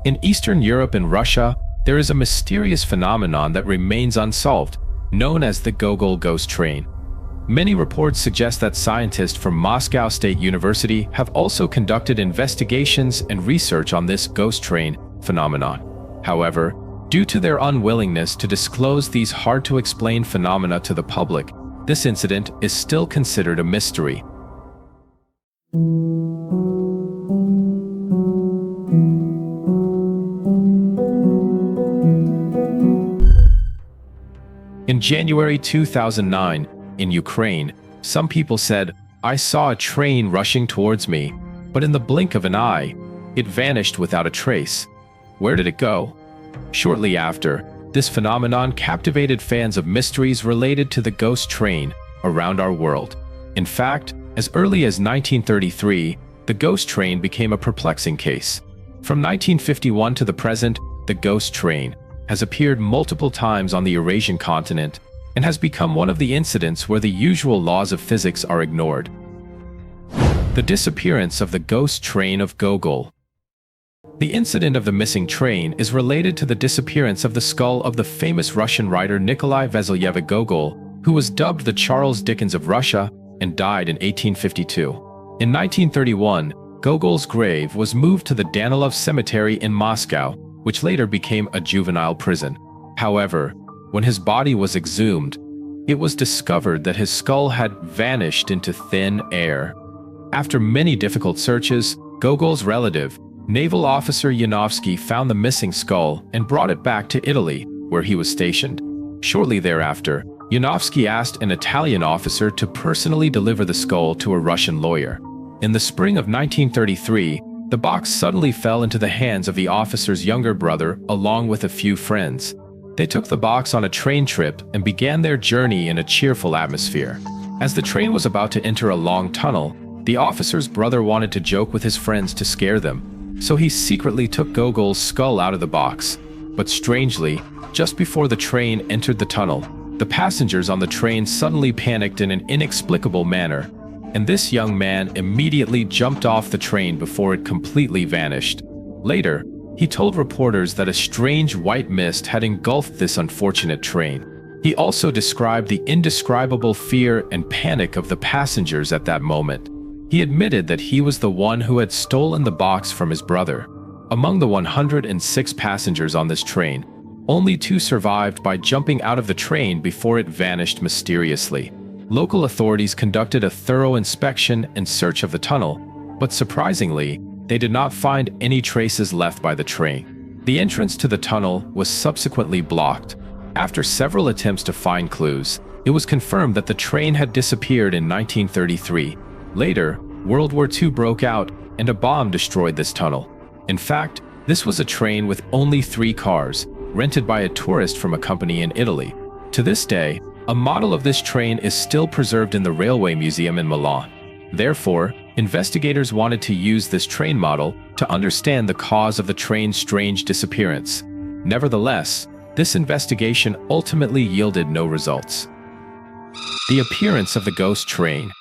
In Eastern Europe and Russia, there is a mysterious phenomenon that remains unsolved, known as the Gogol ghost train. Many reports suggest that scientists from Moscow State University have also conducted investigations and research on this ghost train phenomenon. However, due to their unwillingness to disclose these hard-to-explain phenomena to the public, this incident is still considered a mystery. In January 2009, in Ukraine, some people said, "I saw a train rushing towards me, but in the blink of an eye, it vanished without a trace." Where did it go? Shortly after, this phenomenon captivated fans of mysteries related to the ghost train around our world. In fact, as early as 1933, the ghost train became a perplexing case. From 1951 to the present, the ghost train has appeared multiple times on the Eurasian continent and has become one of the incidents where the usual laws of physics are ignored. The disappearance of the ghost train of Gogol. The incident of the missing train is related to the disappearance of the skull of the famous Russian writer Nikolai Vasilyevich Gogol, who was dubbed the Charles Dickens of Russia and died in 1852. In 1931, Gogol's grave was moved to the Danilov Cemetery in Moscow, which later became a juvenile prison. However, when his body was exhumed, it was discovered that his skull had vanished into thin air. After many difficult searches, Gogol's relative, naval officer Yanovsky, found the missing skull and brought it back to Italy, where he was stationed. Shortly thereafter, Yanovsky asked an Italian officer to personally deliver the skull to a Russian lawyer. In the spring of 1933, the box suddenly fell into the hands of the officer's younger brother along with a few friends. They took the box on a train trip and began their journey in a cheerful atmosphere. As the train was about to enter a long tunnel, the officer's brother wanted to joke with his friends to scare them, so he secretly took Gogol's skull out of the box. But strangely, just before the train entered the tunnel, the passengers on the train suddenly panicked in an inexplicable manner, and this young man immediately jumped off the train before it completely vanished. Later, he told reporters that a strange white mist had engulfed this unfortunate train. He also described the indescribable fear and panic of the passengers at that moment. He admitted that he was the one who had stolen the box from his brother. Among the 106 passengers on this train, only 2 survived by jumping out of the train before it vanished mysteriously. Local authorities conducted a thorough inspection and search of the tunnel, but surprisingly, they did not find any traces left by the train. The entrance to the tunnel was subsequently blocked. After several attempts to find clues, it was confirmed that the train had disappeared in 1933. Later, World War II broke out and a bomb destroyed this tunnel. In fact, this was a train with only 3 cars, rented by a tourist from a company in Italy. To this day, a model of this train is still preserved in the Railway Museum in Milan. Therefore, investigators wanted to use this train model to understand the cause of the train's strange disappearance. Nevertheless, this investigation ultimately yielded no results. The appearance of the ghost train.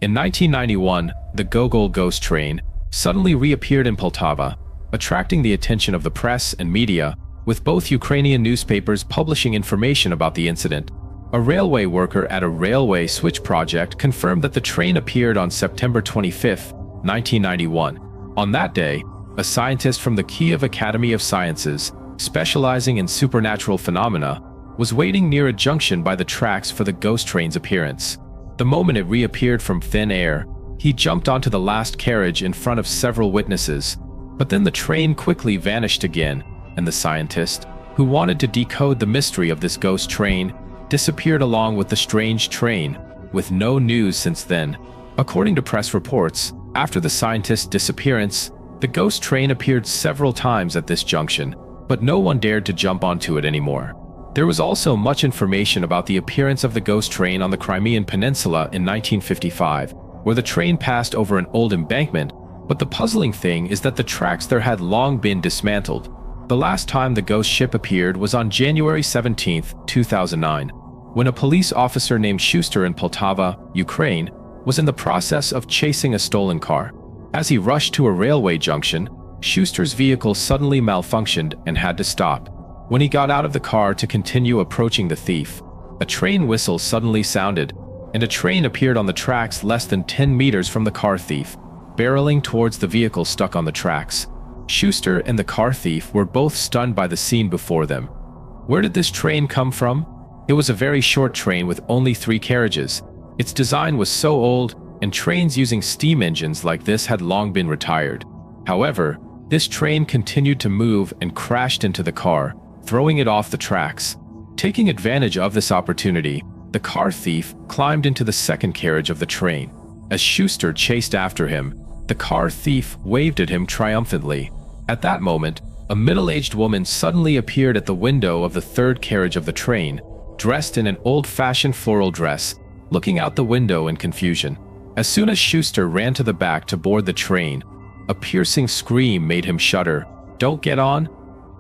In 1991, the Gogol ghost train suddenly reappeared in Poltava, attracting the attention of the press and media, with both Ukrainian newspapers publishing information about the incident. A railway worker at a railway switch project confirmed that the train appeared on September 25, 1991. On that day, a scientist from the Kiev Academy of Sciences, specializing in supernatural phenomena, was waiting near a junction by the tracks for the ghost train's appearance. The moment it reappeared from thin air, he jumped onto the last carriage in front of several witnesses, but then the train quickly vanished again, and the scientist, who wanted to decode the mystery of this ghost train, disappeared along with the strange train, with no news since then. According to press reports, after the scientist's disappearance, the ghost train appeared several times at this junction, but no one dared to jump onto it anymore. There was also much information about the appearance of the ghost train on the Crimean Peninsula in 1955, where the train passed over an old embankment, but the puzzling thing is that the tracks there had long been dismantled. The last time the ghost ship appeared was on January 17, 2009, when a police officer named Schuster in Poltava, Ukraine, was in the process of chasing a stolen car. As he rushed to a railway junction, Schuster's vehicle suddenly malfunctioned and had to stop. When he got out of the car to continue approaching the thief, a train whistle suddenly sounded, and a train appeared on the tracks less than 10 meters from the car thief, barreling towards the vehicle stuck on the tracks. Schuster and the car thief were both stunned by the scene before them. Where did this train come from? It was a very short train with only 3 carriages. Its design was so old, and trains using steam engines like this had long been retired. However, this train continued to move and crashed into the car, throwing it off the tracks. Taking advantage of this opportunity, the car thief climbed into the second carriage of the train. As Schuster chased after him, the car thief waved at him triumphantly. At that moment, a middle-aged woman suddenly appeared at the window of the third carriage of the train, dressed in an old-fashioned floral dress, looking out the window in confusion. As soon as Schuster ran to the back to board the train, a piercing scream made him shudder. "Don't get on?"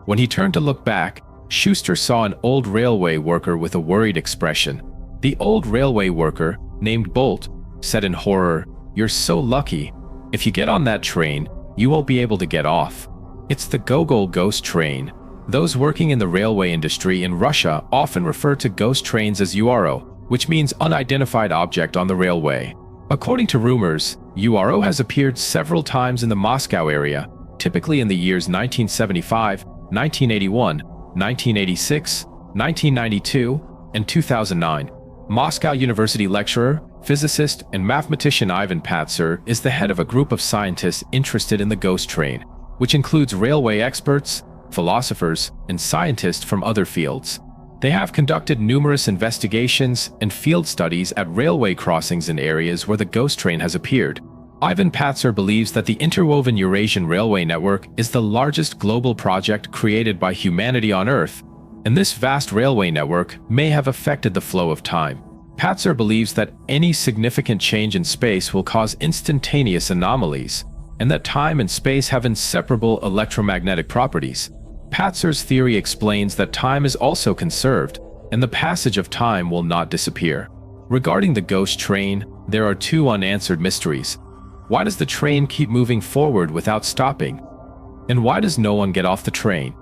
When he turned to look back, Schuster saw an old railway worker with a worried expression. The old railway worker, named Bolt, said in horror, "You're so lucky. If you get on that train, you won't be able to get off. It's the Gogol ghost train." Those working in the railway industry in Russia often refer to ghost trains as URO, which means unidentified object on the railway. According to rumors, URO has appeared several times in the Moscow area, typically in the years 1975, 1981, 1986, 1992, and 2009. Moscow University lecturer, physicist, and mathematician Ivan Patzer is the head of a group of scientists interested in the ghost train, which includes railway experts, philosophers, and scientists from other fields. They have conducted numerous investigations and field studies at railway crossings in areas where the ghost train has appeared. Ivan Patzer believes that the interwoven Eurasian railway network is the largest global project created by humanity on Earth, and this vast railway network may have affected the flow of time. Patzer believes that any significant change in space will cause instantaneous anomalies, and that time and space have inseparable electromagnetic properties. Patzer's theory explains that time is also conserved, and the passage of time will not disappear. Regarding the ghost train, there are 2 unanswered mysteries. Why does the train keep moving forward without stopping? And why does no one get off the train?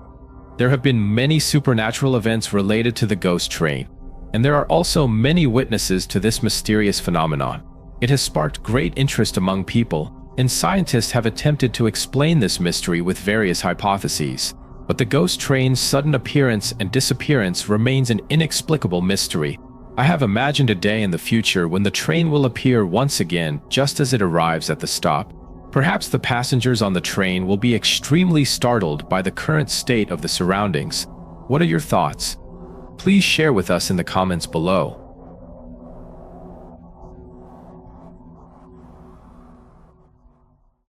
There have been many supernatural events related to the ghost train, and there are also many witnesses to this mysterious phenomenon. It has sparked great interest among people, and scientists have attempted to explain this mystery with various hypotheses. But the ghost train's sudden appearance and disappearance remains an inexplicable mystery. I have imagined a day in the future when the train will appear once again just as it arrives at the stop. Perhaps the passengers on the train will be extremely startled by the current state of the surroundings. What are your thoughts? Please share with us in the comments below.